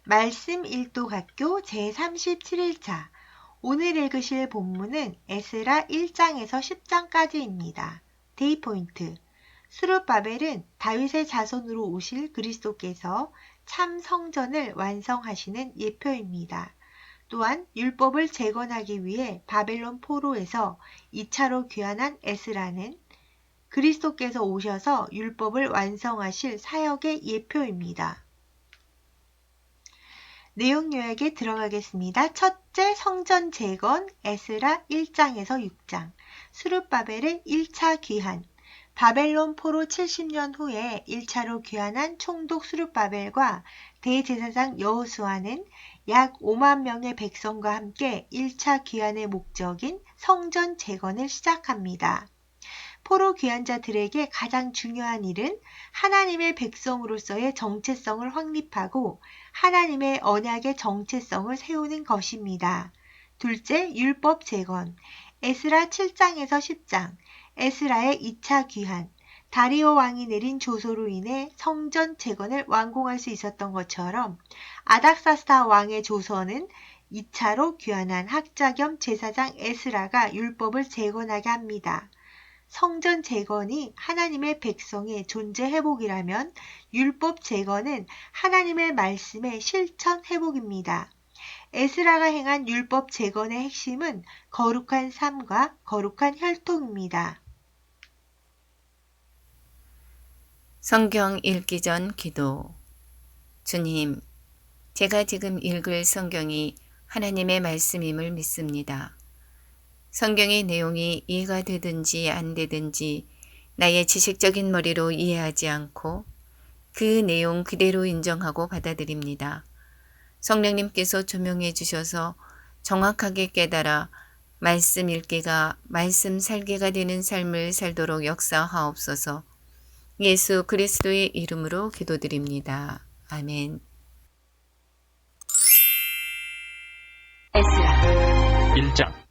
말씀 일독학교 제37일차 오늘 읽으실 본문은 에스라 1장에서 10장까지입니다. 데이포인트 스룹바벨은 다윗의 자손으로 오실 그리스도께서 참 성전을 완성하시는 예표입니다. 또한 율법을 재건하기 위해 바벨론 포로에서 2차로 귀환한 에스라는 그리스도께서 오셔서 율법을 완성하실 사역의 예표입니다. 내용 요약에 들어가겠습니다. 첫째, 성전 재건 에스라 1장에서 6장 스룹바벨의 1차 귀환 바벨론 포로 70년 후에 1차로 귀환한 총독 스룹바벨과 대제사장 여호수아는 약 5만 명의 백성과 함께 1차 귀환의 목적인 성전 재건을 시작합니다. 포로 귀환자들에게 가장 중요한 일은 하나님의 백성으로서의 정체성을 확립하고 하나님의 언약의 정체성을 세우는 것입니다. 둘째, 율법 재건 에스라 7장에서 10장 에스라의 2차 귀환 다리오 왕이 내린 조소로 인해 성전 재건을 완공할 수 있었던 것처럼 아닥사스다 왕의 조서는 2차로 귀환한 학자 겸 제사장 에스라가 율법을 재건하게 합니다. 성전 재건이 하나님의 백성의 존재 회복이라면 율법 재건은 하나님의 말씀의 실천 회복입니다. 에스라가 행한 율법 재건의 핵심은 거룩한 삶과 거룩한 혈통입니다. 성경 읽기 전 기도. 주님, 제가 지금 읽을 성경이 하나님의 말씀임을 믿습니다. 성경의 내용이 이해가 되든지 안 되든지 나의 지식적인 머리로 이해하지 않고 그 내용 그대로 인정하고 받아들입니다. 성령님께서 조명해 주셔서 정확하게 깨달아 말씀 읽기가 말씀 살기가 되는 삶을 살도록 역사하옵소서. 예수 그리스도의 이름으로 기도드립니다. 아멘. 에스라 1장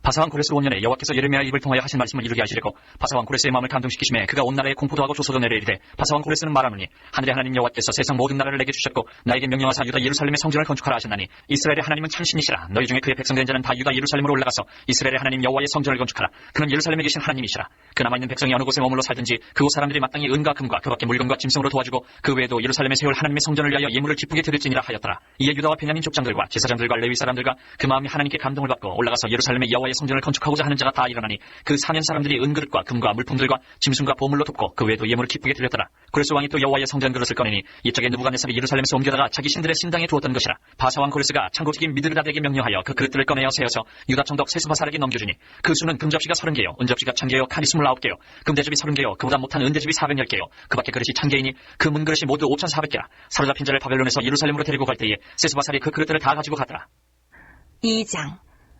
바사왕 고레스 5년에 여호와께서 예레미야의 입을 통하여 하신 말씀을 이루게 하시려고 바사왕 고레스의 마음을 감동시키심에 그가 온 나라에 공포도 하고 조소도 내리되 바사왕 고레스는 말하노니 하늘의 하나님 여호와께서 세상 모든 나라를 내게 주셨고 나에게 명령하사 유다 예루살렘의 성전을 건축하라 하셨나니 이스라엘의 하나님은 참신이시라. 너희 중에 그의 백성된 자는 다 유다 예루살렘으로 올라가서 이스라엘의 하나님 여호와의 성전을 건축하라. 그는 예루살렘에 계신 하나님이시라. 그 남아있는 백성이 어느 곳에 머물러 살든지 그곳 사람들이 마땅히 은과 금과 그 밖에 물건과 짐승으로 도와주고 그 외에도 예루살렘에 세울 하나님의 성전을 위하여 예물을 기쁘게 드릴지니라 하였더라. 이에 유다와 베냐민 족장들과 제사장들과 레위 사람들과 그 마음이 하나님께 감동을 받고 올라가서 예루살렘의 여호와의 성전을 건축하고자 하는 자가 다 일어나니 그 사면 사람들이 은그릇과 금과 물품들과 짐승과 보물로 돕고 그 외에도 예물을 기쁘게 드렸더라. 고레스 왕이 또 여호와의 성전 그릇을 꺼내니 이쪽에 느부갓네살이 예루살렘에서 옮겨다가 자기 신들의 신당에 두었던 것이라. 바사왕 고레스가 창고직인 미드르다드에게 명령하여 그 그릇들을 꺼내어 세워서 유다 총독 세스바살에게 넘겨주니 그 수는 금접시가 30개요 은접시가 1000개요 칸이 29개요 금대접이 30개요 그보다 못한 은대접이 410개요 그 밖에 그릇이 1000개이니 그 문그릇이 모두 5400개라. 사로잡힌 자를 바벨론에서 예루살렘으로 데리고 갈 때에 세스바살이 그 그릇들을 다 가지고 갔더라. 2장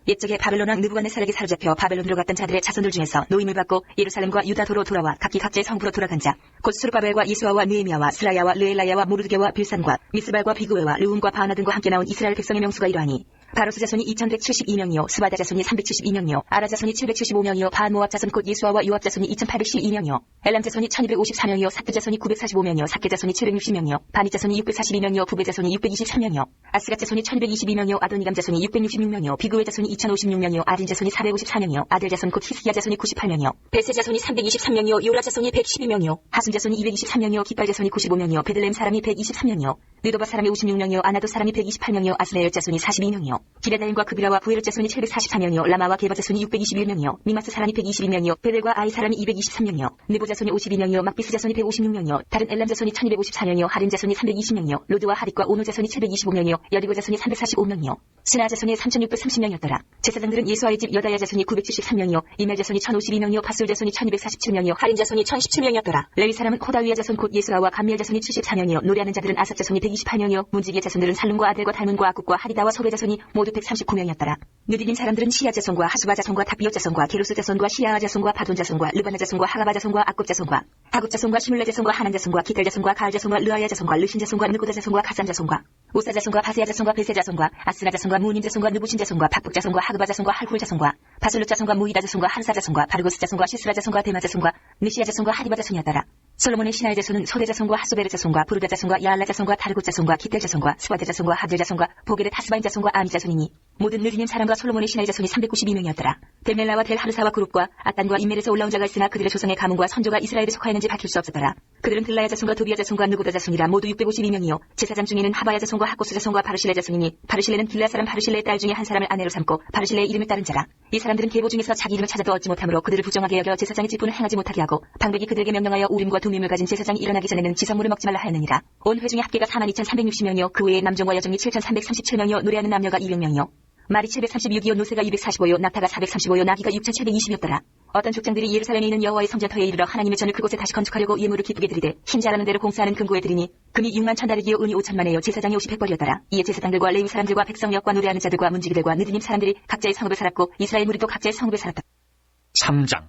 옛적에 바벨론 왕 느부갓네살에게 사로잡혀 바벨론으로 갔던 자들의 자손들 중에서 노임을 받고 예루살렘과 유다도로 돌아와 각기 각자의 성부로 돌아간 자 곧 스룹바벨과 이수아와 느헤미야와 스라야와 르엘라야와 모르드게와 빌산과 미스발과 비그웨와 르움과 바나 등과 함께 나온 이스라엘 백성의 명수가 이러하니 바로스 자손이 2172명이요 스바다 자손이 372명이요 아라 자손이 775명이요 반모압 자손 곧 예수아와 요압 자손이 2812명이요 엘람 자손이 1254명이요 사트 자손이 945명이요 사케 자손이 760명이요 바니 자손이 642명이요 부베 자손이 623명이요 아스갓 자손이 1222명이요 아도니감 자손이 666명이요 비그웨 자손이 2056명이요 아린 자손이 454명이요 아들 자손 곧 히스기야 자손이 98명이요 베세 자손이 323명이요 요라 자손이 112명이요 하순 자손이 223명이요 기빨 자손이 95명이요 베들레헴 사람이 123명이요 느도바 사람이 56명이요 아나도 사람이 128명이요 아스레엘 자손이 42명이요 기레다임과 그비라와 부에르 자손이 744명이요 라마와 게바 자손이 621명이요 미마스 사람이 122명이요 베델과 아이 사람이 223명이요 느보 자손이 52명이요 막비스 자손이 156명이요 다른 엘람 자손이 1254명이요 하린 자손이 320명이요 로드와 하릿과 오노 자손이 725명이요 여리고 자손이 345명이요 스나 자손이 3630명이었더라. 제사장들은 예수아의 집 여다야 자손이 973명이요 이멜 자손이 1052명이요 바술 자손이 1247명이요 하린 자손이 1017명이었더라. 레위 사람은 호다위아 자손 곧 예수아와 감미엘 자손이 74명이요 노래하는 자들은 아삽 자손이 128명이요 문지기의 자손들은 살룸과 아델과 달문과 아굽과 하리다와 소베 자손이 모두 139명이었더라. 느디님 사람들은 시야 자손과 하수바 자손과 다비옷 자손과 게로스 자손과 시야아 자손과 바돈 자손과 르바나 자손과 하가바 자손과 아굽 자손과 하굽 자손과 시물레 자손과 하난 자손과 기텔 자손과 가을 자손과 르아야 자손과 르신 자손과 느고다 자손과 가산 자손과 우사 자손과 바세야 자손과 베세 자손과 아스나 자손과 무님 자손과 느부신 자손과 박북 자손과 하그바 자손과 할훌 자손과 바슬루 자손과 무이다 자손과 한사 자손과 바르고스 자손과 시스라 자손과 데마 자손과 느시야 자손과 하리바 자손이었더라. 솔로몬의 신하의 자손은 소대 자손과 하소베르 자손과 부르다 자손과 야알라 자손과 다르고 자손과 기텔 자손과 스바데 자손과 하들 자손과 보게르 타스바인 자손과 아미 자손이니 모든 느리님 사람과 솔로몬의 신하의 자손이 392명이었더라. 델멜라와 델하르사와 그룹과 아단과 인멜에서 올라온 자가 있으나 그들의 조상의 가문과 선조가 이스라엘에 속하였는지 밝힐 수 없었더라. 그들은 들라야 자손과 도비야 자손과 느고다 자손이라 모두 652명이요 제사장 중에는 하바야 자손과 하코스 자손과 바르실레 자손이니 바르실레는 길라 사람 바르실레의 딸 중에 한 사람을 아내로 삼고 바르실레의 이름을 따른 자라. 이 사람들은 계보 중에서 자기 이름을 찾아도 얻지 못하므로 그들을 부정하게 여겨 제사장의 직분을 행하지 못하게 하고 방백이 그들에게 명령하여 우림과 두밈을 가진 제사장이 일어나기 전에는 지성물을 먹지 말라 하였느니라. 온 회중의 합계가 42,360명이요 그 외에 남종과 여종이 7,337명이요 노래하는 남녀가 200명이요 말이 736이요 노새가 245요 낙타가 435요 나귀가 6,720이었더라. 어떤 족장들이 예루살렘에 있는 여호와의 성전터에 이르러 하나님의 전을 그곳에 다시 건축하려고 예물을 기쁘게 드리되 힘 잘하는 대로 공사하는 금고에 드리니 금이 6만 1,000다르기요 은이 5,000만에요 제사장이 50 100벌이었더라. 이에 제사장들과 레위 사람들과 백성역과 노래하는 자들과 문지기들과 느드님 사람들이 각자의 성읍에 살았고 이스라엘 무리도 각자의 성읍에 살았다. 3장.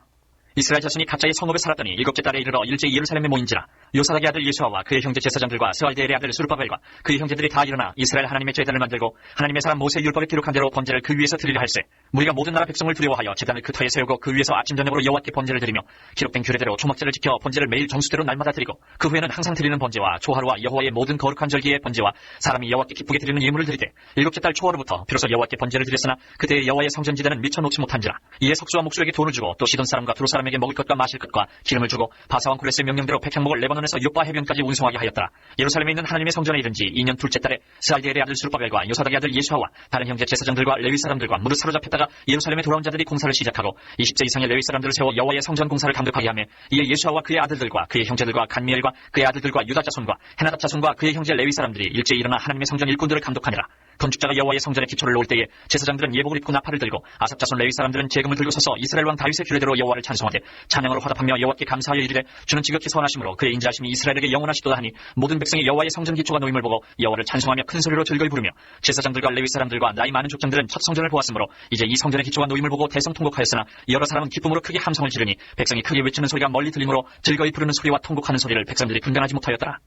이스라엘 자손이 각자의 성읍에 살았더니 7째 달에 이르러 일제히 예루살렘에 모인지라. 요사닥의 아들 예수아와 그의 형제 제사장들과 스알디엘의 아들 수르바벨과 그의 형제들이 다 일어나 이스라엘 하나님의 제단을 만들고 하나님의 사람 모세 율법에 기록한 대로 번제를 그 위에서 드리려 할세. 무리가 모든 나라 백성을 두려워하여 제단을 그 터에 세우고 그 위에서 아침 저녁으로 여호와께 번제를 드리며 기록된 규례대로 초막제를 지켜 번제를 매일 정수대로 날마다 드리고 그 후에는 항상 드리는 번제와 초하루와 여호와의 모든 거룩한 절기의 번제와 사람이 여호와께 기쁘게 드리는 예물을 드리되 7째 달 초하루부터 비로소 여호와께 번제를 드렸으나 그때의 여호와의 성전 지대는 미쳐 놓지 못한지라. 이에 석수와 목수에게 돈을 주고 또 시돈 사람과 두로 사람에게 먹을 것과 마실 것과 기름을 주고 바사왕 코레스의 명령대로 백향목을 레바논에서 욥바 해변까지 운송하게 하였더라. 예루살렘에 있는 하나님의 성전에 이른 지 2년 둘째 달에 스알디엘의 아들 수르바벨과 요사닥의 아들 예수아와 다른 형제 제사장들과 레위 사람들과 무릇 사로잡혔다가 예루살렘에 돌아온 자들이 공사를 시작하고 20세 이상의 레위 사람들을 세워 여호와의 성전 공사를 감독하게 하며 이에 예수아와 그의 아들들과 그의 형제들과 간미엘과 그의 아들들과 유다 자손과 헤나답 자손과 그의 형제 레위 사람들이 일제히 일어나 하나님의 성전 일꾼들을 감독하니라. 건축자가 여호와의 성전에 기초를 놓을 때에 제사장들은 예복을 입고 나팔을 들고 아삽 자손 레위 사람들은 재금을 들고 서서 이스라엘 왕 다윗의 규례대로 여호와를 찬송하되 찬양으로 화답하며 여호와께 감사하여 이르되 주는 지극히 선하심으로 그의 인자하심이 이스라엘에게 영원하시도다 하니 모든 백성이 여호와의 성전 기초가 놓임을 보고 여호와를 찬송하며 큰 소리로 즐거이 부르며 제사장들과 레위 사람들과 나이 많은 족장들은 첫 성전을 보았으므로 이제 이 성전의 기초가 놓임을 보고 대성통곡하였으나 여러 사람은 기쁨으로 크게 함성을 지르니 백성이 크게 외치는 소리가 멀리 들리므로 즐거이 부르는 소리와 통곡하는 소리를 백성들이 분간하지 못하였더라.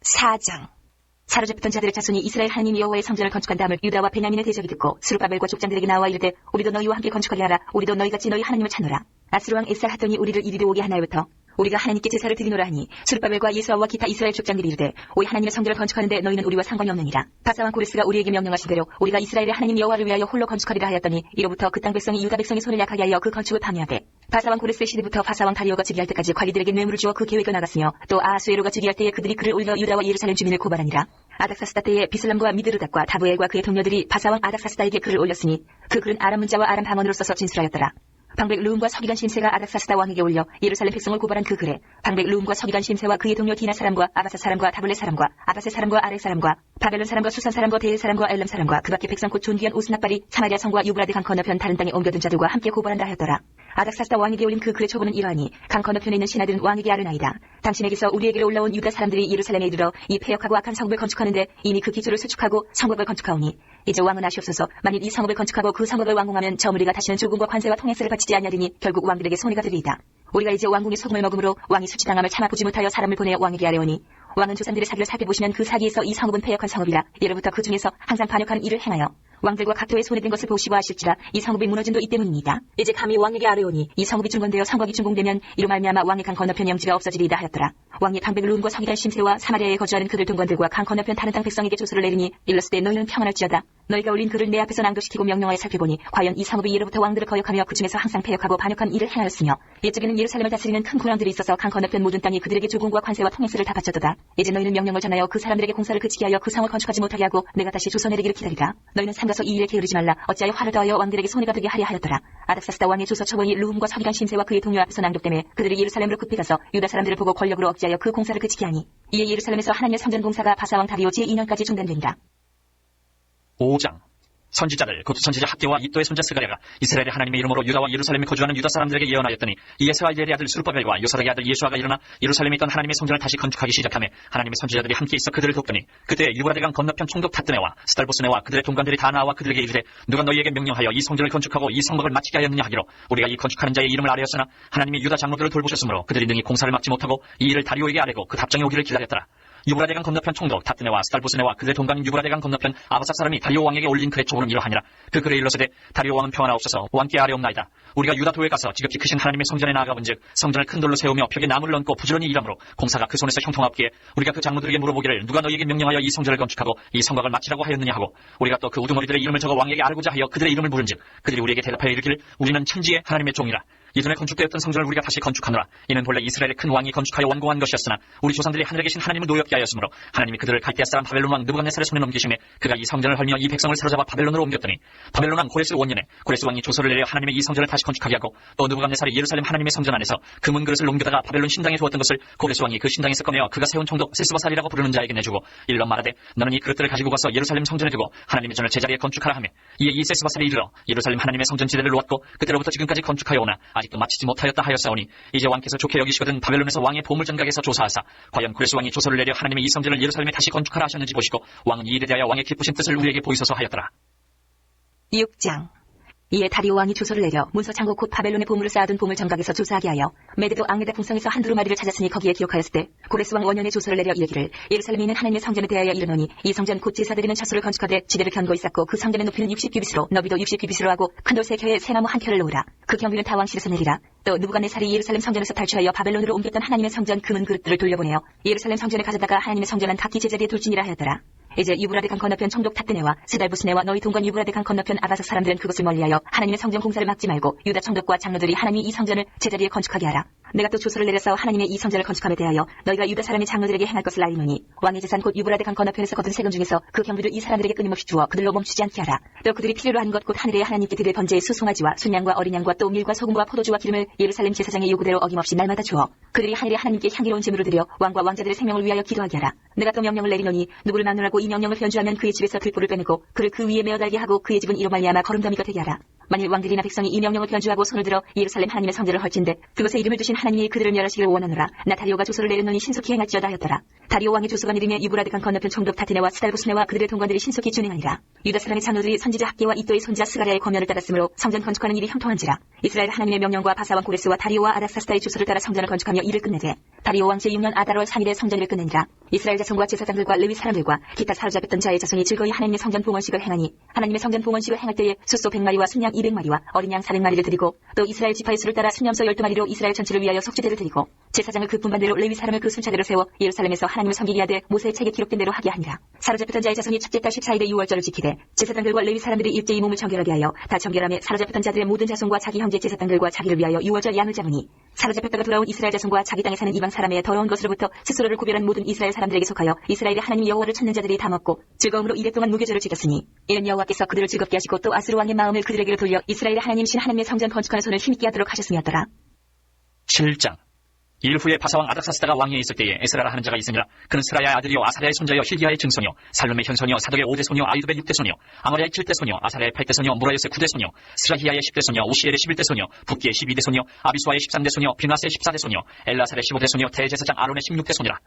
4장. 사로잡혔던 자들의 자손이 이스라엘 하나님 여호와의 성전을 건축한 다음을 유다와 베냐민의 대적이 듣고 스룹바벨과 족장들에게 나와 이르되 우리도 너희와 함께 건축하게 하라. 우리도 너희같이 너희 하나님을 찾노라. 아스루왕 에살하더니 우리를 이리로 오게 하나요부터 우리가 하나님께 제사를 드리노라 하니 스룹바벨과 예수아와 기타 이스라엘 족장들이 이르되 오이 하나님의 성전을 건축하는데 너희는 우리와 상관이 없느니라. 바사왕 고레스가 우리에게 명령하신 대로 우리가 이스라엘의 하나님 여호와를 위하여 홀로 건축하리라 하였더니 이로부터 그 땅 백성이 유다 백성의 손을 약하게 하여 그 건축을 방해하되 바사왕 고레스의 시대부터 바사왕 다리오가 즉위할 때까지 관리들에게 뇌물을 주어 그 계획을 나갔으며 또 아하수에로가 즉위할 때에 그들이 그를 올려 유다와 예루살렘 주민을 고발하니라. 아닥사스다 때에 비슬람과 미드르닷과 다부엘과 그의 동료들이 바사왕 아닥사스다에게 글을 올렸으니 그 글은 아람 문자와 아람 방언으로 써서 진술하였더라. 방백 르움과 서기관 심세가 아닥사스다 왕에게 올려 예루살렘 백성을 고발한 그 글에 방백 르움과 서기관 심세와 그의 동료 디나 사람과 아바사 사람과 다블레 사람과 아바세 사람과 아렉 사람과 바벨론 사람과 수산 사람과 데일 사람과 엘람 사람과 그 밖에 백성 곧 존귀한 오스나발이 사마리아 성과 유브라데 강 건너편 다른 땅에 옮겨둔 자들과 함께 고발한다 하였더라. 아닥사스다 왕에게 올린 그 글의 초본은 이러하니 강 건너편에 있는 신하들은 왕에게 아르나이다. 당신에게서 우리에게로 올라온 유다 사람들이 예루살렘에 이르러 이 폐역하고 악한 성읍을 건축하는데 이미 그 기초를 수축하고 성읍을 건축하오니 이제 왕은 아시옵소서. 만일 이 성읍을 건축하고 그 성읍을 완공하면 저 무리가 다시는 조금과 관세와 통행세를 바치지 아니하리니 결국 왕들에게 손해가 되리이다. 우리가 이제 왕궁의 소금을 먹음으로 왕이 수치당함을 참아보지 못하여 사람을 보내어 왕에게 아뢰오니 왕은 조상들의 사기를 살펴보시면 그 사기에서 이 성읍은 폐역한 성읍이라 예로부터 그 중에서 항상 반역한 일을 행하여 왕들과 각도에 손해된 것을 보시고 아실지라 이 성읍이 무너진도 이 때문입니다. 이제 감히 왕에게 아뢰오니 이 성읍이 중건되어 성곽이 준공되면 이로 말미암아 왕의 강 건너편 영지가 없어지리이다 하였더라. 왕이 방백 르움과 서기관 심세와 사마리아에 거주하는 그들 동관들과 강 건너편 다른 땅 백성에게 조서를 내리니 일렀을 때 너희는 평안할지어다. 너희가 올린 글을 내 앞에서 낭독시키고 명령하여 살펴보니 과연 이 성읍이 예로부터 왕들을 거역하며 그 중에서 항상 폐역하고 반역한 일을 행하였으며 옛적에는 예루살렘을 다스리는 큰 군왕들이 있어서 강 건너편 모든 땅이 그들에게 조공과 관세와 통행세를 다 바쳤도다. 이제 너희는 명령을 전하여 그 사람들에게 공사를 그치게 하여 그 성을 건축하지 못하게 하고 내가 다시 조서내리기를 기다리라. 너희는 삼가서 이 일에 게으르지 말라. 어찌하여 화를 더하여 왕들에게 손해가 되게 하려 하였더라. 아닥사스다 왕의 조서 처번이 르움과 서기관 심세와 그의 동료 앞에서 낭독되매 그들이 예루살렘으로 급히 가서 유다 사람들을 보고 권력으로 억제하여 그 공사를 그치게 하니 이에 예루살렘에서 하나님의 성전 공사가 바사왕 다리오 제2년까지 중단되니라. 5장. 선지자들 곧 선지자 학계와 이도의 손자 스가랴가 이스라엘의 하나님의 이름으로 유다와 예루살렘에 거주하는 유다 사람들에게 예언하였더니 이에 스알디엘의 아들 수르바벨과 요사닥의 아들 예수아가 일어나 예루살렘에 있던 하나님의 성전을 다시 건축하기 시작하며 하나님의 선지자들이 함께 있어 그들을 돕더니 그때 유브라데강 건너편 총독 닷드네와 스달보스네와 그들의 동관들이 다 나와 그들에게 이르되 누가 너희에게 명령하여 이 성전을 건축하고 이 성막을 마치게 하였느냐 하기로 우리가 이 건축하는 자의 이름을 아뢰었으나 하나님이 유다 장로들을 돌보셨으므로 그들이 능히 공사를 막지 못하고 이 일을 다리오에게 아뢰고 그 답장이 오기를 기다렸더라. 유브라데강 건너편 총독 다뜨네와 스달보스네와 그들의 동강 유브라데강 건너편 아바삭 사람이 다리오 왕에게 올린 글의 초본은 이러하니라. 그 글에 일러서되 다리오 왕은 평안하옵소서. 왕께 아뢰옵나이다. 우리가 유다도에 가서 지극히 크신 하나님의 성전에 나아가본즉 성전을 큰 돌로 세우며 벽에 나무를 얹고 부지런히 일함으로 공사가 그 손에서 형통하옵기에 우리가 그 장로들에게 물어보기를 누가 너희에게 명령하여 이 성전을 건축하고 이 성곽을 마치라고 하였느냐 하고 우리가 또 그 우두머리들의 이름을 적어 왕에게 알고자 하여 그들의 이름을 물은즉 그들이 우리에게 대답하여 이르기를 우리는 천지의 하나님의 종이라. 이전에 건축되었던 성전을 우리가 다시 건축하노라. 이는 본래 이스라엘의 큰 왕이 건축하여 완공한 것이었으나 우리 조상들이 하늘에 계신 하나님을 노엽게 하였으므로 하나님이 그들을 갈대아 사람 바벨론 왕 느부갓네살의 손에 넘기심에 그가 이 성전을 헐며 이 백성을 사로잡아 바벨론으로 옮겼더니 바벨론 왕 고레스 원년에 고레스 왕이 조서를 내려 하나님의 이 성전을 다시 건축하게 하고 또 느부갓네살이 예루살렘 하나님의 성전 안에서 금은 그릇을 옮겨다가 바벨론 신당에 두었던 것을 고레스 왕이 그 신당에서 꺼내어 그가 세운 총독 세스바살이라고 부르는 자에게 내주고 일러 말하되 너는 이 그릇들을 가지고 가서 예루살렘 성전에 두고 하나님의 전을 제자리에 건축하라 하며 이에 이 세스바살이 이르러 예루살렘 하나님의 성전 지대를 놓았고 그때로부터 지금까지 건축하여 오나 아직도 마치지 못하였다 하였사오니 이제 왕께서 좋게 여기시거든 바벨론에서 왕의 보물전각에서 조사하사 과연 고레스 왕이 조서를 내려 하나님의 이 성전을 예루살렘에 다시 건축하라 하셨는지 보시고 왕은 이 일에 대하여 왕의 기쁘신 뜻을 우리에게 보이소서 하였더라. 6장. 이에 다리오 왕이 조서를 내려 문서 창고 곧 바벨론의 보물을 쌓아둔 보물 정각에서 조사하게 하여 메데도 앙메데 풍성에서 한 두루마리를 찾았으니 거기에 기록하였을 때 고레스 왕 원년에 조서를 내려 이르기를 예루살렘에 있는 하나님의 성전에 대하여 이르노니 이 성전 곧 제사드리는 처소를 건축하되 지대를 견고히 쌓고 그 성전의 높이는 60규빗으로 너비도 60규빗으로 하고 큰 돌 3켜에 새나무 한 켜를 놓으라. 그 경비는 다 왕실에서 내리라. 또 느부갓네살이 예루살렘 성전에서 탈취하여 바벨론으로 옮겼던 하나님의 성전 금은 그릇들을 돌려보내어 예루살렘 성전에 가져다가 하나님의 성전은 각기 제자리에 둘지니라 하였더라. 이제 유브라데 강 건너편 총독 탓드네와 스달부스네와 너희 동관 유브라데 강 건너편 아바삭 사람들은 그것을 멀리하여 하나님의 성전 공사를 막지 말고 유다 총독과 장로들이 하나님이 이 성전을 제자리에 건축하게 하라. 내가 또 조서를 내려서 하나님의 이 성전을 건축함에 대하여 너희가 유다 사람의 장로들에게 행할 것을 알리노니 왕의 재산 곧 유브라데 강 건너편에서 거둔 세금 중에서 그 경비를 이 사람들에게 끊임없이 주어 그들로 멈추지 않게 하라. 또 그들이 필요로 한 것 곧 하늘의 하나님께 드릴 번제의 수송아지와 순양과 어린 양과 또 밀과 소금과 포도주와 기름을 예루살렘 제사장의 요구대로 어김없이 날마다 주어 그들이 하늘의 하나님께 향기로운 제물을 드려 왕과 왕자들의 생명을 위하여 기도하게 하라. 내가 또 명령을 내리노니 누구를 막론하고 이 명령을 변주하면 그의 집에서 들보를 빼내고 그를 그 위에 메어 달게 하고 그의 집은 이로 말미암아 거름더미가 되게 하라. 만일 왕들이나 백성이 이 명령을 변주하고 손을 들어 예루살렘 하나님의 성전을 헐진대 그것에 이름을 두신 하나님이 그들을 멸하시기를 원하노라. 나 다리오가 조서를 내렸노니 신속히 행할지어다 하였더라. 다리오 왕의 조서가 내리며 유브라데 강 건너편 총독 다티네와 스달부스네와 그들의 동관들이 신속히 준행하니라. 유다 사람의 장로들이 선지자 학계와 이또의 손자 스가랴의 권면을 따랐으므로 성전 건축하는 일이 형통한지라. 이스라엘 하나님의 명령과 바사왕 고레스와 다리오와 아닥사스다의 조서를 따라 성전을 건축하며 일을 끝내되 다리오 왕 제6년 아달월 3일에 성전을 끝내니라. 이스라엘 자손과 제사장들과 레위 사람들과 기타 사로잡혔던 자의 자손이 즐거이 하나님의 성전 봉헌식을 행하니 하나님의 성전 봉헌식을 행할 때에 숫소 100마리와 순양 200마리와 어린 양 400마리를 드리고 또 이스라엘 지파의 수를 따라 순염소 12마리로 이스라엘 전체를 위하여 속죄제를 드리고 제사장을 그 분반대로 레위 사람을 그 순차대로 세워 예루살렘에서 하나님을 섬기게 하되 모세의 책에 기록된 대로 하게 하니라. 사로잡혔던 자의 자손이 첫째 달 14일에 유월절을 지키되 제사장들과 레위 사람들이 일제히 몸을 정결하게 하여 다 정결함에 사로잡혔던 자들의 모든 자손과 자기 형제 제사장들과 자기를 위하여 유월절 양을 잡으니 사로잡혔다가 돌아온 이스라엘 자손과 자기 땅에 사는 이방 사람의 더러운 것으로부터 스스로를 구별한 모든 이스라엘 사람들에게 속하여 이스라엘의 하나님 여호와를 찾는 자들이 다 먹고 즐거움으로 이래 동안 무교절을 지켰으니 이는 여호와께서 그들을 즐겁게 하시고 또 아스루 왕의 마음을 그들에게로 돌려 이스라엘의 하나님이신 하나님의 성전 건축하는 손을 힘있게 하도록 하셨음이었더라. 7장. 일 후에 바사왕 아닥사스다가 왕위에 있을 때에 에스라라 하는 자가 있으니라. 그는 스라야의 아들이요 아사랴의 손자여 힐기야의 증손이요 살룸의 현손이요 사독의 5대 손이요 아이두의 6대 손이요 아마리아의 7대 손이요 아사랴의 8대 손이요 무라요스의 9대 손이요 스라히야의 10대 손이요 우시엘의 11대 손이요 붓기의 12대 손이요 아비수아의 13대 손이요 비나스의 14대 손이요 엘라살의 15대 손이요 대제사장 아론의 16대 손이라.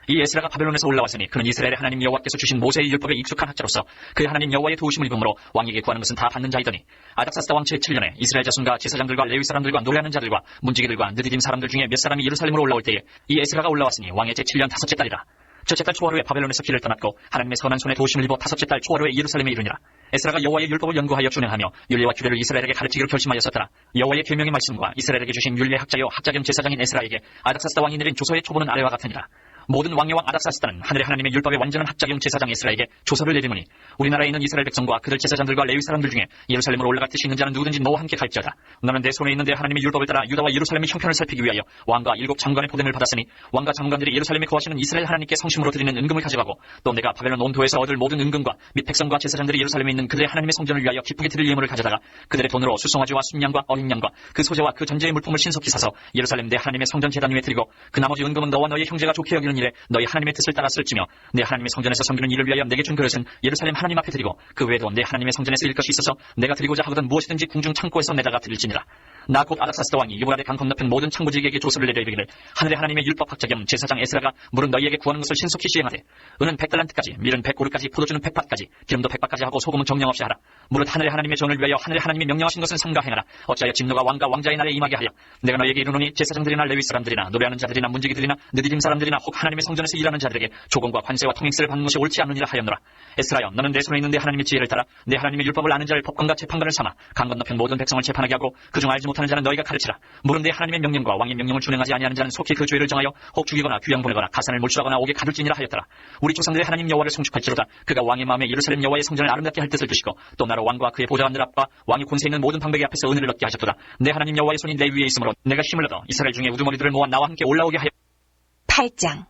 이 에스라가 바벨론에서 올라왔으니 그는 이스라엘의 하나님 여호와께서 주신 모세의 율법에 익숙한 학자로서 그의 하나님 여호와의 도우심을 입음으로 왕에게 구하는 것은 다 받는 자이더니 아닥사스다 왕 제7년에 이스라엘 자손과 제사장들과 레위 사람들과 노래하는 자들과 문지기들과 느디딤 사람들 중에 몇 사람이 예루살렘으로 올라올 때에 이 에스라가 올라왔으니 왕의 제7년 다섯째 달이라. 첫째 달 초하루에 바벨론에서 길을 떠났고 하나님의 선한 손에 도우심을 입어 다섯째 달 초하루에 예루살렘에 이르니라. 에스라가 여호와의 율법을 연구하여 준행하며 율례와 규례를 이스라엘에게 가르치기로 결심하였었더라. 여호와의 계명의 말씀과 이스라엘에게 주신 율례 학자여 학자겸 제사장인 에스라에게 아닥사스다 왕이 내린 조서의 초본은 아래와 같으니라. 모든 왕의 왕 아닥사스다는 하늘의 하나님의 율법의 완전한 학자경 제사장 에스라에게 조서를 내리노니 우리나라에 있는 이스라엘 백성과 그들 제사장들과 레위 사람들 중에 예루살렘으로 올라갈 뜻이 있는 자는 누구든지 너와 함께 갈지어다. 너는 내 손에 있는 내 하나님의 율법을 따라 유다와 예루살렘의 형편을 살피기 위하여 왕과 7 장관의 보냄을 받았으니 왕과 장관들이 예루살렘에 거하시는 이스라엘 하나님께 성심으로 드리는 은금을 가져가고 또 내가 바벨론 온도에서 얻을 모든 은금과 및 백성과 제사장들이 예루살렘에 있는 그들의 하나님의 성전을 위하여 기쁘게 드릴 예물을 가져다가 그들의 돈으로 수송아지와 순양과 어린 양과 그 소재와 그 전제의 물품을 신속히 사서 예루살렘 내 하나님의 성전 제단 위에 드리고 그 나머지 은금은 너와 너희 형제가 좋게 여기는 일에 너희 하나님의 뜻을 따라 쓸지며 내 하나님의 성전에서 섬기는 일을 위하여 내게 준 그릇은 예루살렘 하나님 앞에 드리고 그 외에도 내 하나님의 성전에 쓰일 것이 있어서 내가 드리고자 하거든 무엇이든지 궁중 창고에서 내다가 드릴지니라. 나 곧 아닥사스다 왕이 유브라데 강 건너편 모든 창고지기에게 조서를 내려 이르기를 하늘의 하나님의 율법 학자 겸 제사장 에스라가 물은 너희에게 구하는 것을 신속히 시행하되 은은 100달란트까지 밀은 100고르까지 포도주는 100밭까지 기름도 100밭까지 하고 소금은 정령 없이 하라. 무릇 하늘의 하나님의 전을 위하여 하늘의 하나님이 명령하신 것은 삼가 행하라. 어찌하여 진노가 왕과 왕자의 날에 임하게 하여 내가 너에게 이르노니 제사장들이나 레위 사람들이나 노래하는 자들이나 문지기들이나 느디딤 사람들이나 혹 하나님의 성전에서 일하는 자들에게 조공과 관세와 통행세를 받는 것이 옳지 않느니라 하였노라. 에스라여, 너는 내 손에 있는 내 하나님의 지혜를 따라 내 하나님의 율법을 아는 자를 법관과 재판관을 삼아 강 건너편 모든 백성을 재판하게 하고 그중 알지 못하는 자는 너희가 가르치라. 무릇 내 하나님의 명령과 왕의 명령을 준행하지 아니하는 자는 속히 그 죄를 정하여 혹 죽이거나 귀양 보내거나 가산을 몰출하거나 옥에 가둘지니라 하였더라. 우리 조상들의 하나님 여호와를 송축할지로다. 그가 왕의 마음에 예루살렘 여호와의 성전을 아름답게 할 뜻을 두시고 또 나로 왕과 그의 보좌관들 앞과 왕이 권세 있는 모든 방백의 앞에서 은혜를 얻게 하셨도다. 내 하나님 여호와의 손이 내 위에 있으므로 내가 힘을 얻어 이스라엘 중에 우두머리들을 모아 나와 함께 올라오게 하여. 8장.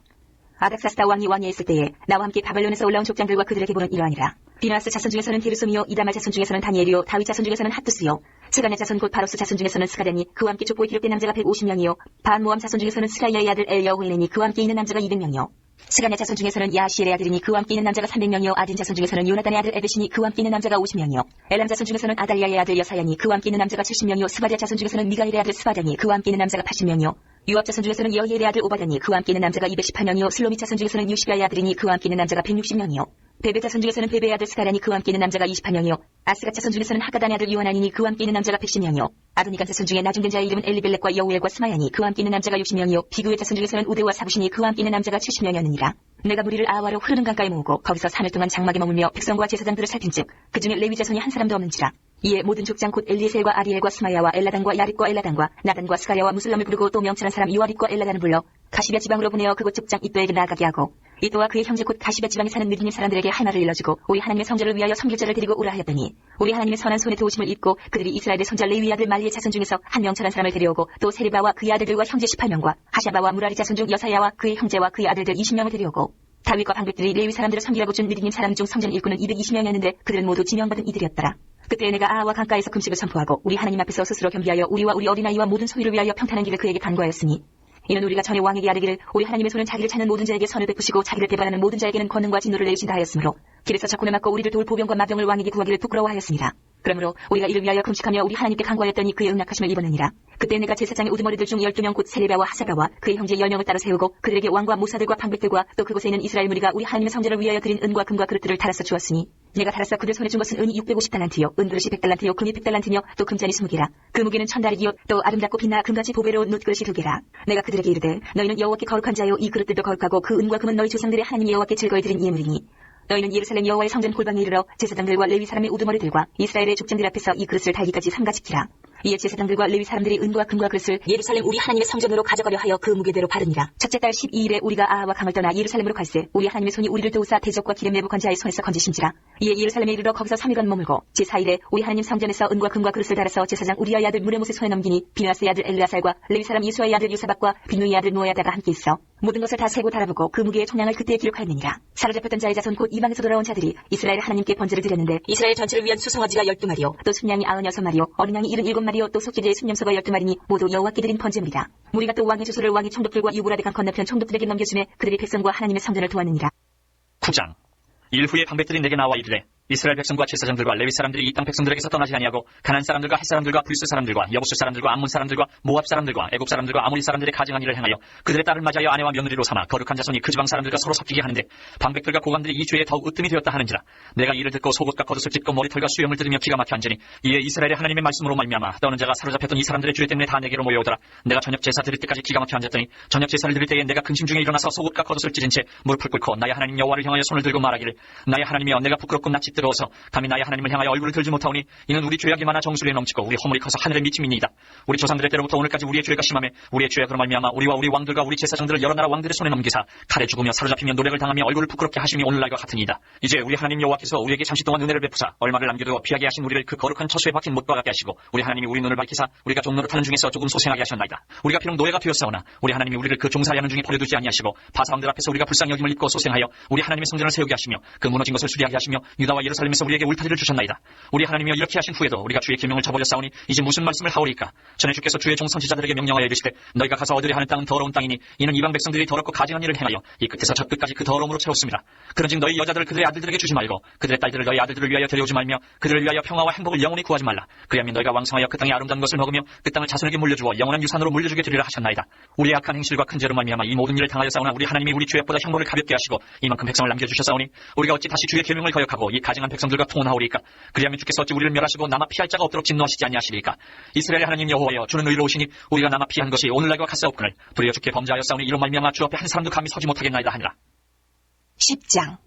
아닥사스다 왕이 왕위에 있을 때에 나와 함께 바벨론에서 올라온 족장들과 그들에게 보는 이러하니라. 비나스 자손 중에서는 게르솜이요, 이다말 자손 중에서는 다니엘이요, 다윗 자손 중에서는 핫두스요, 스가냐 자손 곧 바로스 자손 중에서는 스가랴니 그와 함께 족보에 기록된 남자가 150명이요, 반모함 자손 중에서는 스라이아의 아들 엘여호엘레니 그와 함께 있는 남자가 200명이요, 스가냐 자손 중에서는 야시엘의 아들이니 그와 함께 있는 남자가 300명이요, 아딘 자손 중에서는 요나단의 아들 에벳이니 그와 함께 있는 남자가 50명이요, 엘람 자손 중에서는 아달리아의 아들 여사야니 그와 함께 있는 남자가 70명이요, 스바랴 자손 중에서는 미가엘의 아들 스바랴니 그와 함께 있는 남자가 80명이요, 유압 자손 중에서는 여히엘의 아들 오바다니 그와 함께 있는 남자가 218명이요, 슬로미 자손 중에서는 유시가의 아들이니 그와 함께 있는 남자가 160명이요, 베베 자손 중에서는 베베의 아들 스가랴니 그와 함께 있는 남자가 28명이요, 아스가 자손 중에서는 하가단의 아들 요하나니니 그와 함께 있는 남자가 110명이요, 아도니간 자손 중에 나중된 자의 이름은 엘리벨렉과 여우엘과 스마야니 그와 함께 있는 남자가 60명이요, 비그의 자손 중에서는 우데와 사부시니 그와 함께 있는 남자가 70명이었느니라. 내가 무리를 아와로 흐르는 강가에 모으고 거기서 3일 동안 장막에 머물며 백성과 제사장들을 살핀즉 그 중에 레위 자손이 한 사람도 없는지라. 이에 모든 족장 곧 엘리에셀과 아리엘과 스마야와 엘라단과 야립과 엘라단과 나단과 스가랴와 무슬람을 부르고 또 명철한 사람 요아립과 엘라단을 불러 가시베 지방으로 보내어 그곳 족장 이또에게 나아가게 하고 이또와 그의 형제 곧 가시베 지방에 사는 느디님 사람들에게 할 말을 일러주고 우리 하나님의 성전을 위하여 섬길자를 데리고 오라 하였더니 우리 하나님의 선한 손에 도우심을 입고 그들이 이스라엘의 손자 레위 아들 말리의 자손 중에서 한 명철한 사람을 데려오고 또 세리바와 그의 아들들과 형제 18명과 하샤바와 무라리 자손 중 여사야와 그의 형제와 그의 아들들 20명을 데려오고 다윗과 방백들이 레위 사람들을 섬기라고 준 느디님 사람 중 성전 일꾼은 220명이었는데 그들은 모두 지명받은 이들이었더라. 그때 내가 아하와 강가에서 금식을 선포하고 우리 하나님 앞에서 스스로 겸비하여 우리와 우리 어린아이와 모든 소유를 위하여 평탄한 길을 그에게 간구하였으니 이는 우리가 전에 왕에게 아뢰기를 우리 하나님의 손은 자기를 찾는 모든 자에게 선을 베푸시고 자기를 배반하는 모든 자에게는 권능과 진노를 내리신다 하였으므로 길에서 적군을 맞고 우리를 도울 보병과 마병을 왕에게 구하기를 부끄러워하였습니다. 그러므로 우리가 이를 위하여 금식하며 우리 하나님께 간구하였더니 그의 응낙하심을 입었느니라. 그때 내가 제사장의 우두머리들 중 12명 곧 세레바와 하사바와 그의 형제 10명을 따로 세우고 그들에게 왕과 모사들과 방백들과 또 그곳에 있는 이스라엘 무리가 우리 하나님의 성전을 위하여 드린 은과 금과 그릇들을 달아서 주었으니 내가 달아서 그들 손에 준 것은 은이 650달란트요 은그릇이 100달란트요 금이 100달란트며 또 금잔이 20개라 그 무게는 1000달이요 또 아름답고 빛나 금같이 보배로운 놋그릇이 2개라. 내가 그들에게 이르되 너희는 여호와께 거룩한 자요 이 그릇들도 거룩하고 그 은과 금은 너희 조상들의 하나님 여호와께 즐거이 드린 예물이니 너희는 예루살렘 여호와의 성전 골방에 이르러 제사장들과 레위 사람의 우두머리들과 이스라엘의 족장들 앞에서 이 그릇을 달기까지 삼가 지키라. 이에 제사장들과 레위 사람들이 은과 금과 그릇을 예루살렘 우리 하나님의 성전으로 가져가려 하여 그 무게대로 바르니라. 첫째 달 12일에 우리가 아하와 강을 떠나 예루살렘으로 갈새 우리 하나님의 손이 우리를 도우사 대적과 기름 내복한 자의 손에서 건지신지라. 이에 예루살렘에 이르러 거기서 3일간 머물고 제4일에 우리 하나님 성전에서 은과 금과 그릇을 달아서 제사장 우리아의 아들 무레못의 손에 넘기니 비나스의 아들 엘르아살과 레위 사람 이수아의 아들 요사박과 비누이의 아들 노야다가 함께 있어 모든 것을 다 세고 달아보고 그 무게의 총량을 그때에 기록하였느니라. 사로잡혔던 자의 자손 곧 이방에서 돌아온 자들이 이스라엘 하나님께 번제를 드렸는데 이스라엘 전체를 위한 수송아지가 12마리요 또 순양이 96마리요 어린 양이 77마리요 또 속죄제의 순념소가 12마리니 모두 여호와께 드린 번제물이라. 무리가 또 왕의 주소를 왕의 총독들과 유브라데 강 건너편 총독들에게 넘겨주매 그들이 백성과 하나님의 성전을 도왔느니라. 9장. 일 후에 방백들이 내게 나와 이르되 이스라엘 백성과 제사장들과 레위 사람들이 이 땅 백성들에게서 떠나지 아니하고 가나안 사람들과 헷 사람들과 브리스 사람들과 여부스 사람들과 암몬 사람들과 모압 사람들과 애굽 사람들과 아모리 사람들의 가증한 일을 행하여 그들의 딸을 맞이하여 아내와 며느리로 삼아 거룩한 자손이 그 지방 사람들과 서로 섞이게 하는데 방백들과 고관들이 이 죄에 더욱 으뜸이 되었다 하는지라. 내가 이를 듣고 속옷과 겉옷을 찢고 머리털과 수염을 뜯으며 기가 막혀 앉으니 이에 이스라엘의 하나님의 말씀으로 말미암아 떠는 자가 사로잡혔던 이 사람들의 죄 때문에 다 내게로 모여오더라. 내가 저녁 제사 드릴 때까지 기가 막혀 앉았더니 저녁 제사를 드릴 때에 내가 근심 중에 일어나서 속옷과 겉옷을 찢은 채 무릎을 꿇고 나의 하나님 여호와를 향하여 손을 들고 말하기를 나의 하나님이여 내가 부끄럽고 낯이 뜨거워서 감히 나의 하나님을 향하여 얼굴을 들지 못하오니 이는 우리 죄악이 많아 정수리에 넘치고 우리 허물이 커서 하늘에 미침이니이다. 우리 조상들의 때로부터 오늘까지 우리의 죄가 심하며 우리의 죄악으로 말미암아 우리와 우리 왕들과 우리 제사장들을 여러 나라 왕들의 손에 넘기사 칼에 죽으며 사로잡히며 노력을 당하며 얼굴을 부끄럽게 하심이 오늘날과 같으니이다. 이제 우리 하나님 여호와께서 우리에게 잠시 동안 은혜를 베푸사 얼마를 남겨두어 피하게 하신 우리를 그 거룩한 처소에 박힌 못과 같게 하시고 우리 하나님이 우리 눈을 밝히사 우리가 종노릇하는 중에서 조금 소생하게 하셨나이다. 우리가 비록 노예가 되었사오나 우리 하나님이 우리를 그 종살이하는 중에 버려두지 아니하시고 바사왕들 앞에서 우리가 불쌍히 여김을 입고 소생하여 우리 하나님의 성전을 세우게 하시며 그 무너진 것을 수리하게 하시며 유다와 예루살렘에서 우리에게 울타리를 주셨나이다. 우리 하나님이여 이렇게 하신 후에도 우리가 주의 계명을 저버렸사오니 이제 무슨 말씀을 하오리까. 전에 주께서 주의 종 선지자들에게 명령하여 이르시되 너희가 가서 얻으려 하는 땅은 더러운 땅이니 이는 이방 백성들이 더럽고 가증한 일을 행하여 이 끝에서 저 끝까지 그 더러움으로 채웠습니다. 그런즉 너희 여자들을 그들의 아들들에게 주지 말고 그들의 딸들을 너희 아들들을 위하여 데려오지 말며 그들을 위하여 평화와 행복을 영원히 구하지 말라. 그리하면 너희가 왕성하여 그 땅의 아름다운 것을 먹으며 그 땅을 자손에게 물려주어 영원한 유산으로 물려주게 되리라 하셨나이다. 우리의 악한 행실과 큰 죄로 말미암아 이 모든 일을 당하였사오나 우리 하나님이 우리 죄악보다 형벌을 가볍게 하시고 이만큼 백성을 남겨주셨사오니 우리가 어찌 다시 주의 계명을 거역하고 이 가증한 백성들과 통혼하오리까? 그리하면 주께서 어찌 우리를 멸하시고 남아 피할 자가 없도록 진노하시지 아니하시리까? 이스라엘의 하나님 여호와여, 주는 의로우시니 우리가 남아 피한 것이 오늘날과 같사옵거늘 도리어 주께 범죄하였사오니 이로 말미암아 주 앞에 한 사람도 감히 서지 못하겠나이다 하니라. 10장.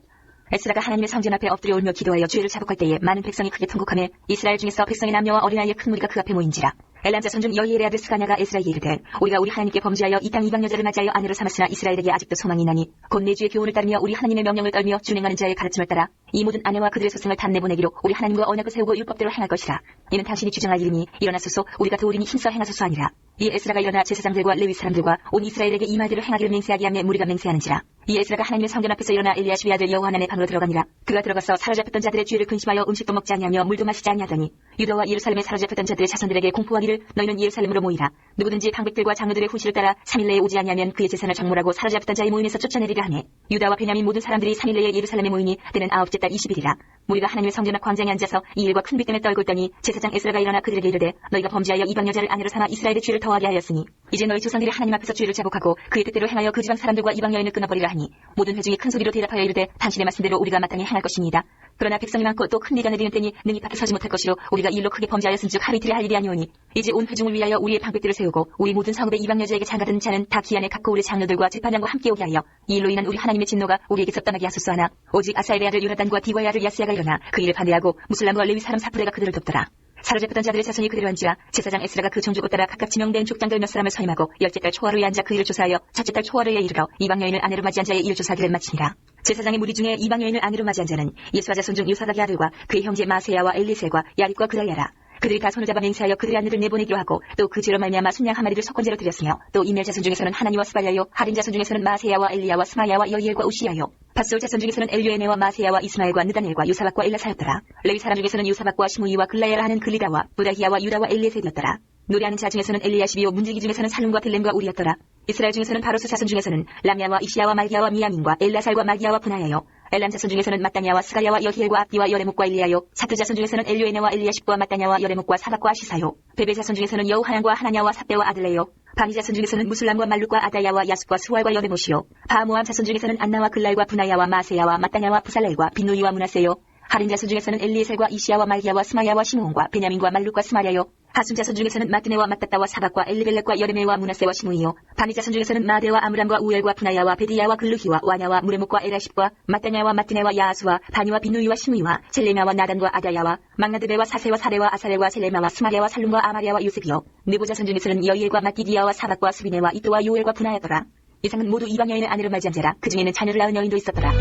에스라가 하나님의 성전 앞에 엎드려 울며 기도하여 주의를 자복할 때에 많은 백성이 크게 통곡하며 이스라엘 중에서 백성의 남녀와 어린아이의 큰 무리가 그 앞에 모인지라. 엘람 자손 중 여이엘의 아들 스가냐가 에스라에게 이르되 우리가 우리 하나님께 범죄하여 이 땅 이방 여자를 맞이하여 아내로 삼았으나 이스라엘에게 아직도 소망이 있나니 곧 내 주의 교훈을 따르며 우리 하나님의 명령을 떨며 준행하는 자의 가르침을 따라 이 모든 아내와 그들의 소생을 다 내보내기로 우리 하나님과 언약을 세우고 율법대로 행할 것이라. 이는 당신이 규정할 일이니 일어나소서 우리가 도우리니 힘써 행하소서 하니라. 이 에스라가 일어나 제사장들과 레위 사람들과 온 이스라엘에게 이 말대로 행하기를 맹세하게 하며 무리가 맹세하는지라. 이 에스라가 하나님의 성전 앞에서 일어나 엘리야십의 아들 여호하난의 방으로 들어가니라. 그가 들어가서 사로잡혔던 자들의 죄를 근심하여 음식도 먹지 아니하며 물도 마시지 아니하더니 유다와 예루살렘에 사로잡혔던 자들의 자손들에게 공포하기를 너희는 예루살렘으로 모이라. 누구든지 방백들과 장로들의 후시를 따라 3일 내에 오지 아니하면 그의 재산을 정몰하고 사로잡혔던 자의 모임에서 쫓아내리라 하니 유다와 베냐민 모든 사람들이 3일 내에 예루살렘에 모이니 때는 9째 달 20일이라. 무리가 하나님의 성전 앞 광장에 앉아서 이 일과 큰 빛 때문에 떨고 있더니 제사장 에스라가 일어나 그들에게 이르되 너희가 범죄하여 이방 여자를 아내로 삼아 이스라엘의 죄를 더하게 하였으니 이제 너희 조상들이 하나님 앞에서 죄를 자복하고 그의 뜻대로 행하여 그 지방 사람들과 이방 여인을 끊어버리라 하니 모든 회중이 큰 소리로 대답하여 이르되 당신의 말씀대로 우리가 마땅히 행할 것입니다. 그러나 백성이 많고 또 큰 비가 내리는 때니 능히 밖에 서지 못할 것이로 우리가 이 일로 크게 범죄하였은즉 하루 이틀에 할 일이 아니오니 이제 온 회중을 위하여 우리의 방백들을 세우고 우리 모든 성읍의 이방 여자에게 장가든 자는 다 기한에 갖고 우리 장로들과 재판장과 함께 오게 하여 이 일로 인한 우리 하나님의 진노가 우리에게서 떠나게 하소서 하나 오직 아사엘의 아들 요나단과 디와의 아들 야스야가 일어나 그 일을 반대하고 무슬람과 레위 사람 사프레가 그들을 돕더라. 사로잡혔던 자들의 자손이 그대로 앉으라. 제사장 에스라가 그 종족을 따라 각각 지명된 족장들 몇 사람을 선임하고 10째 달 초하루에 앉아 그 일을 조사하여 첫째 달 초하루에 이르러 이방 여인을 아내로 맞이한 자의 일을 조사하기를 마치니라. 제사장의 무리 중에 이방 여인을 아내로 맞이한 자는 예수와 자손 중 요사닥의 아들과 그의 형제 마세야와 엘리셀과 야립과 그라야라. 그들이 다 손을 잡아 맹세하여 그들의 아내를 내보내기로 하고 또 그 죄로 말미암아 순양 한 마리를 속건제로 드렸으며 또 이멜 자손 중에서는 하나니와 스발야요 하린 자손 중에서는 마세야와 엘리야와 스마야와 여이엘과 우시야요 밧솔 자손 중에서는 엘류에네와 마세야와 이스마엘과 느다넬과 요사박과 엘라사였더라. 레위 사람 중에서는 요사박과 시므이와 글라야라 하는 글리다와 부다히야와 유다와 엘리에셀이었더라. 노래하는 자 중에서는 엘리야시비요 문지기 중에서는 살룸과 딜렘과 우리였더라. 이스라엘 중에서는 바로스 자손 중에서는 람야와 이시야와 말기야와 미야민과 엘라살과 마기야와 분하야요 엘람 자손 중에서는 마따냐와 스가랴와 여히엘과 압디와 여레목과 일리야요 사트 자손 중에서는 엘류에네와 엘리야십과 마따냐와 여레목과 사박과 아시사요 베베 자손 중에서는 여우하난과 하나냐와 삽배와 아들레요 바니 자손 중에서는 무슬람과 말룩과 아다야와 야숫과 수활과 여레모시요 바모암 자손 중에서는 안나와 글랄과 분하야와 마세야와 마따냐와 부살렐과 빈누이와 문하세요 하린 자손 중에서는 엘리에셀과 이시야와 말기야와 스마야와 시므온과 베냐민과 말룩과 스마랴요 하순 자손 중에서는 마뜨네와 마따따와 사박과 엘리벨렉과 여레메와 문하세와 시므이요 바니 자손 중에서는 마데와 아므람과 우엘과 분하야와 베디야와 글루히와 와냐와 무레목과 에라십과 마따냐와 마뜨네와 야아수와 바니와 빈누이와 시므이와 셀레마와 나단과 아다야와 막나드베와 사세와 사레와 아사레와 셀레마와 스마랴와 살룸과 아마리아와 요셉이요 느보 자손 중에서는 여이엘과 마기디야와 사박과 수비네와 이또와 요엘과 분하였더라. 이상은 모두 이방 여인을 아내로 맞이한 자라. 그 중에는 자녀를 낳은 여인도 있었더라.